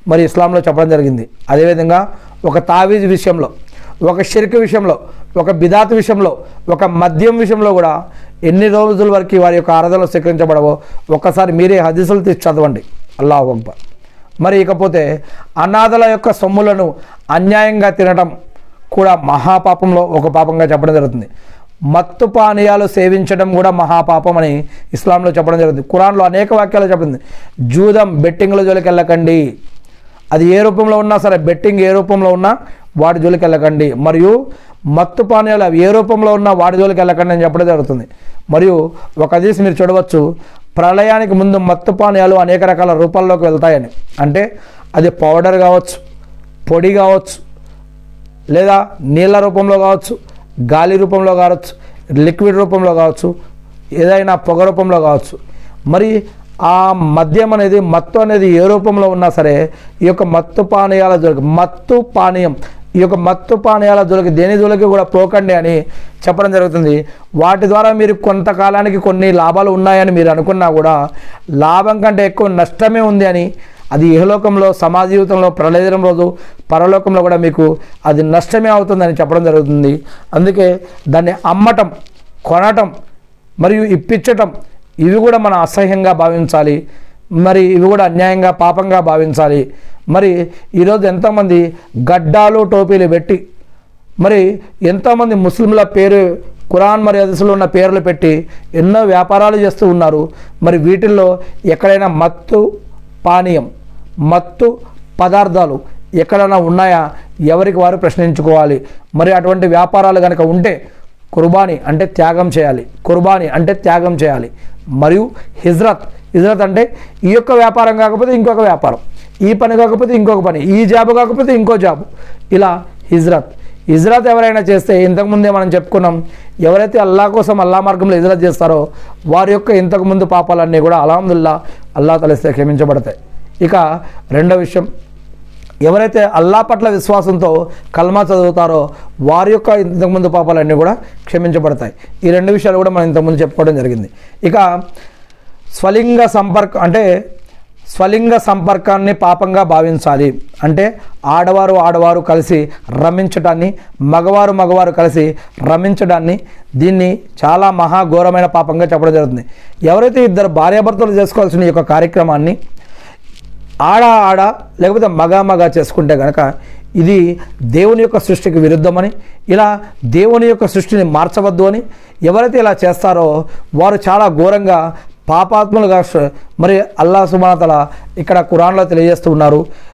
మరి ఇస్లాంలో చెప్పడం జరిగింది. అదేవిధంగా ఒక తావీజ్ విషయంలో, ఒక షిర్క్ విషయంలో, ఒక బిదాత్ విషయంలో, ఒక మద్యం విషయంలో కూడా ఎన్ని రోజుల వరకు వారి యొక్క ఆరాధనలు స్వీకరించబడవో ఒక్కసారి మీరే హదీసులు తీసి చదవండి. అల్లాహు అక్బర్. మరి ఇకపోతే అనాథల యొక్క సొమ్ములను అన్యాయంగా తినడం కూడా మహాపాపంలో ఒక పాపంగా చెప్పడం జరుగుతుంది. మత్తు పానీయాలు సేవించడం కూడా మహాపాపం అని ఇస్లాంలో చెప్పడం జరుగుతుంది. ఖురాన్లో అనేక వాక్యాలు చెప్పింది. జూదం, బెట్టింగ్ల జోలికి వెళ్ళకండి. అది ఏ రూపంలో ఉన్నా సరే, బెట్టింగ్ ఏ రూపంలో ఉన్నా వాటి జోలికి వెళ్ళకండి. మరియు మత్తు పానీయాలు అవి ఏ రూపంలో ఉన్నా వాటి జోలికి వెళ్ళకండి అని చెప్పడం జరుగుతుంది. మరియు ఒక హదీస్ మీరు చూడవచ్చు, ప్రళయానికి ముందు మత్తు పానీయాలు అనేక రకాల రూపాల్లోకి వెళ్తాయని. అంటే అది పౌడర్ కావచ్చు, పొడి కావచ్చు, లేదా నీళ్ళ రూపంలో కావచ్చు, గాలి రూపంలో కావచ్చు, లిక్విడ్ రూపంలో కావచ్చు, ఏదైనా పొగ రూపంలో కావచ్చు. మరి ఆ మద్యం అనేది, మత్తు అనేది ఏ రూపంలో ఉన్నా సరే ఈ యొక్క మత్తు పానీయాల జోలికి, మత్తు పానీయం, ఈ యొక్క మత్తు పానీయాల జోలికి దేని జోలికి కూడా పోకండి అని చెప్పడం జరుగుతుంది. వాటి ద్వారా మీరు కొంతకాలానికి కొన్ని లాభాలు ఉన్నాయని మీరు అనుకున్నా కూడా లాభం కంటే ఎక్కువ నష్టమే ఉంది అని, అది ఇహలోకంలో, సమాజ జీవితంలో, ప్రళయం రోజు, పరలోకంలో కూడా మీకు అది నష్టమే అవుతుందని చెప్పడం జరుగుతుంది. అందుకే దాన్ని అమ్మటం, కొనటం మరియు ఇప్పించటం ఇవి కూడా మనం అసహ్యంగా భావించాలి. మరి ఇవి కూడా అన్యాయంగా, పాపంగా భావించాలి. మరి ఈరోజు ఎంతోమంది గడ్డాలు, టోపీలు పెట్టి, మరి ఎంతోమంది ముస్లింల పేరు, ఖురాన్ మరి హదీసులో ఉన్న పేర్లు పెట్టి ఎన్నో వ్యాపారాలు చేస్తూ ఉన్నారు. మరి వీటిల్లో ఎక్కడైనా మత్తు పానీయం, మత్తు పదార్థాలు ఎక్కడైనా ఉన్నాయా, ఎవరికి వారు ప్రశ్నించుకోవాలి. మరి అటువంటి వ్యాపారాలు కనుక ఉంటే కుర్బానీ అంటే త్యాగం చేయాలి. కుర్బానీ అంటే త్యాగం చేయాలి. మరియు హిజ్రత్, హిజ్రత్ అంటే ఈ యొక్క వ్యాపారం కాకపోతే ఇంకొక వ్యాపారం, ఈ పని కాకపోతే ఇంకొక పని, ఈ జాబు కాకపోతే ఇంకో జాబు, ఇలా హిజ్రత్. హిజ్రత్ ఎవరైనా చేస్తే, ఇంతకుముందే మనం చెప్పుకున్నాం, ఎవరైతే అల్లా కోసం అల్లా మార్గంలో హిజ్రత్ చేస్తారో వారి యొక్క ఇంతకుముందు పాపాలన్నీ కూడా అల్హమ్దులిల్లాహ్ అల్లా తలిస్తే క్షమించబడతాయి. ఇక రెండో విషయం, ఎవరైతే అల్లా పట్ల విశ్వాసంతో కల్మా చదువుతారో వారి యొక్క ఇంతకుముందు పాపాలన్నీ కూడా క్షమించబడతాయి. ఈ రెండు విషయాలు కూడా మనం ఇంతకుముందు చెప్పుకోవడం జరిగింది. ఇక స్వలింగ సంపర్కాన్ని పాపంగా భావించాలి. అంటే ఆడవారు కలిసి రమించడాన్ని, మగవారు కలిసి రమించడాన్ని, దీన్ని చాలా మహాఘోరమైన పాపంగా చెప్పడం జరుగుతుంది. ఎవరైతే ఇద్దరు భార్యాభర్తలు చేసుకోవాల్సిన ఈ యొక్క కార్యక్రమాన్ని ఆడ లేకపోతే మగ చేసుకుంటే కనుక ఇది దేవుని యొక్క సృష్టికి విరుద్ధమని, ఇలా దేవుని యొక్క సృష్టిని మార్చవద్దు అని ఎవరైతే ఇలా చేస్తారో వారు చాలా ఘోరంగా పాపాత్ములుగా మరి అల్లాహ్ సుబ్హానహు వ తఆలా ఇక్కడ ఖురాన్లో తెలియజేస్తూ ఉన్నారు.